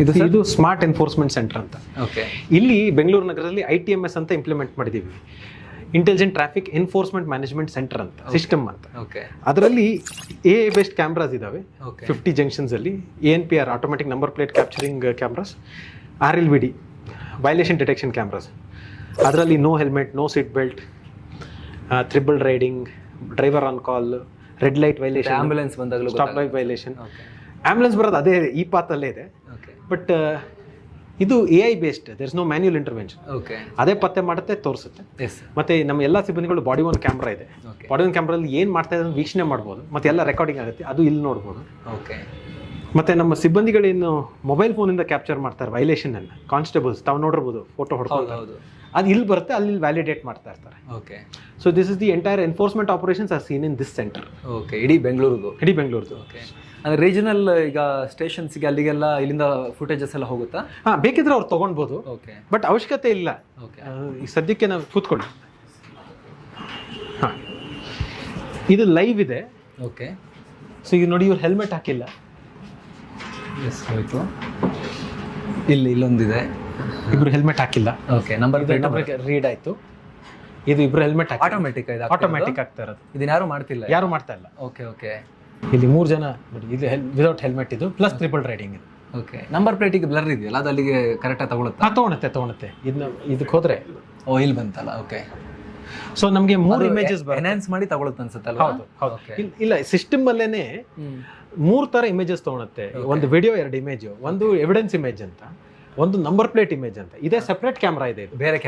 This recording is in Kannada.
ಇದು ಸ್ಮಾರ್ಟ್ ಎನ್ಫೋರ್ಸ್ಮೆಂಟ್ ಸೆಂಟರ್ ಅಂತ. ಓಕೆ. ಇಲ್ಲಿ ಬೆಂಗಳೂರು ನಗರದಲ್ಲಿ ITMS ಅಂತ ಇಂಪ್ಲಿಮೆಂಟ್ ಮಾಡಿದ್ದೀವಿ, intelligent traffic enforcement management centre ಅಂತ, ಸಿಸ್ಟಮ್ ಅಂತ. ಓಕೆ. ಅದರಲ್ಲಿ AI ಬೇಸ್ಡ್ ಕ್ಯಾಮ್ರಾಸ್ ಇದಾವೆ ಓಕೆ. 50 ಜಂಕ್ಷನ್ಸ್ ಅಲ್ಲಿ. ANPR automatic number plate capturing cameras, RLVD violation detection cameras. ಅದರಲ್ಲಿ no helmet, no seat belt, triple riding, driver on call, red light violation, ambulance ಬಂದಾಗಲೂ stop light violation. Okay. Ambulance ಬರೋದು ಅದೇ ಈ ಪಾತಲ್ಲೇ ಇದೆ. ಓಕೆ. ಬಟ್ ಇದು AI based, there is no manual intervention. Okay. ಅದೇ ಪತ್ತೆ ಮಾಡುತ್ತೆ, ತೋರಿಸುತ್ತೆ. ಎಸ್. ಮತ್ತೆ ನಮ್ಮ ಎಲ್ಲ ಸಿಬ್ಬಂದಿಗಳು ಬಾಡಿ ಒನ್ ಕ್ಯಾಮ್ರಾ ಇದೆ. ಓಕೆ. ಬಾಡಿ ಒನ್ ಕ್ಯಾಮ್ರಲ್ಲಿ ಏನು ಮಾಡ್ತಾ ಇದ್ದಾರೆ ವೀಕ್ಷಣೆ ಮಾಡ್ಬೋದು, ಮತ್ತೆ ಎಲ್ಲ ರೆಕಾರ್ಡಿಂಗ್ ಆಗುತ್ತೆ, ಅದು ಇಲ್ಲಿ ನೋಡ್ಬೋದು. ಓಕೆ. ಮತ್ತೆ ನಮ್ಮ ಸಿಬ್ಬಂದಿಗಳೇನು ಮೊಬೈಲ್ ಫೋನಿಂದ ಕ್ಯಾಪ್ಚರ್ ಮಾಡ್ತಾರೆ ವೈಲೇಷನ್ ಅನ್ನು, ಕಾನ್ಸ್ಟೇಬಲ್ಸ್ ತಾವು ನೋಡಿರ್ಬೋದು ಫೋಟೋ ಹೊಡ್ಕೊಂಡು, ಹೌದು. ಅದು ಇಲ್ಲಿ ಬರುತ್ತೆ, ಅಲ್ಲಿ ವ್ಯಾಲಿಡೇಟ್ ಮಾಡ್ತಾ ಇರ್ತಾರೆ. Okay. So this is the entire enforcement operations are seen in this centre. Okay. ಇಡೀ ಬೆಂಗಳೂರಿದು. ಇಡೀ ಬೆಂಗಳೂರು. ಓಕೆ. ಅಂದರೆ ರೀಜನಲ್ ಈಗ ಸ್ಟೇಷನ್ಸ್ಗೆ ಅಲ್ಲಿಗೆಲ್ಲ ಇಲ್ಲಿಂದ ಫುಟೇಜಸ್ ಎಲ್ಲ ಹೋಗುತ್ತಾ? ಹಾಂ, ಬೇಕಿದ್ರೆ ಅವ್ರು ತೊಗೊಳ್ಬೋದು. ಓಕೆ. ಬಟ್ ಅವಶ್ಯಕತೆ ಇಲ್ಲ. ಓಕೆ. ಈ ಸದ್ಯಕ್ಕೆ ನಾವು ಕೂತ್ಕೊಳ್ಳಿ. ಹಾಂ, ಇದು ಲೈವ್ ಇದೆ. ಓಕೆ. ಸೊ ಈಗ ನೋಡಿ, ಇವ್ರು ಹೆಲ್ಮೆಟ್ ಹಾಕಿಲ್ಲ. ಎಸ್, ಹೋಯ್ತು. ಇಲ್ಲೊಂದಿದೆ, ಇಬ್ರು ಹೆಲ್ಮೆಟ್ ಹಾಕಿಲ್ಲ. ಓಕೆ. ನಂಬರ್ ರೀಡ್ ಆಯ್ತು. ಇದು ಇಬ್ರು ಹೆಲ್ಮೆಟ್ ಹಾಕಿ ಆಟೋಮೆಟಿಕ್ ಇದೆ, ಆಟೋಮ್ಯಾಟಿಕ್ ಆಗ್ತಾ ಇರೋದು. ಇದನ್ನ ಯಾರು ಮಾಡ್ತಿಲ್ಲ, ಯಾರು ಮಾಡ್ತಾ ಇಲ್ಲ. ಓಕೆ. ಓಕೆ. ಇಲ್ಲಿ 3 ಜನ ನೋಡಿ, ಇದು ವಿದೌಟ್ ಹೆಲ್ಮೆಟ್, ಇದು ಪ್ಲಸ್ ಟ್ರಿಪಲ್ ರೈಡಿಂಗ್ ಇದು. ಓಕೆ. ನಂಬರ್ ಪ್ಲೇಟಿಗೆ ಬ್ಲರ್ ಇದೆಯಲ್ಲ, ಅದು ಅಲ್ಲಿಗೆ ಕರೆಕ್ಟಾಗಿ ತಗೊಳುತ್ತಾ? ತೊಗೊಳುತ್ತೆ. ಇದಕ್ಕೆ ಹೋದ್ರೆ ಇಲ್ಲಿ ಬಂತಲ್ಲ. ಓಕೆ. ಸೊ ನಮಗೆ 3 ಇಮೇಜಸ್ ಎನ್ಹಾನ್ಸ್ ಮಾಡಿ ತಗೊಳುತ್ತೆ ಅನ್ಸುತ್ತಲ್ಲ? ಹೌದು. ಇಲ್ಲ, ಸಿಸ್ಟಮ್ ಅಲ್ಲೇನೆ 3 ತರ ಇಮೇಜಸ್ ತೊಗೊಳುತ್ತೆ. ಒಂದು ವಿಡಿಯೋ, 2 ಇಮೇಜ್, ಒಂದು ಎವಿಡೆನ್ಸ್ ಇಮೇಜ್ ಅಂತ, ಒಂದು ನಂಬರ್ ಪ್ಲೇಟ್ ಇಮೇಜ್ ಅಂತ. ಇದೇ ಸೆಪರೇಟ್ ಕ್ಯಾಮ್ರಾ ಇದೆ, ಇದು ಬೇರೆ